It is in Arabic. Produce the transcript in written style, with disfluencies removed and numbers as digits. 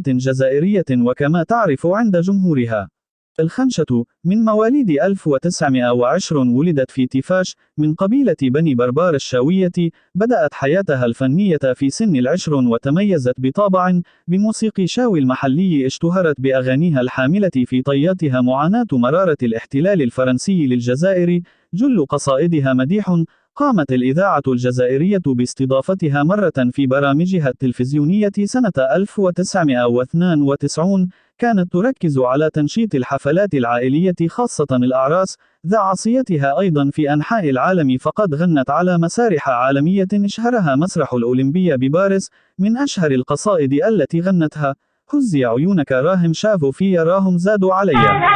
جزائرية وكما تعرف عند جمهورها. الخنشة من مواليد 1920 ولدت في تيفاش من قبيلة بني بربار الشاوية. بدأت حياتها الفنية في سن العشرون وتميزت بطابع بموسيقى شاوي المحلي. اشتهرت بأغانيها الحاملة في طياتها معاناة مرارة الاحتلال الفرنسي للجزائر. جل قصائدها مديح. قامت الإذاعة الجزائرية باستضافتها مرة في برامجها التلفزيونية سنة 1992. كانت تركز على تنشيط الحفلات العائلية خاصة الأعراس. ذا عصيتها أيضا في أنحاء العالم، فقد غنت على مسارح عالمية اشهرها مسرح الأولمبية بباريس. من أشهر القصائد التي غنتها: هزي عيونك راهم شافوا في راهم زادوا عليا.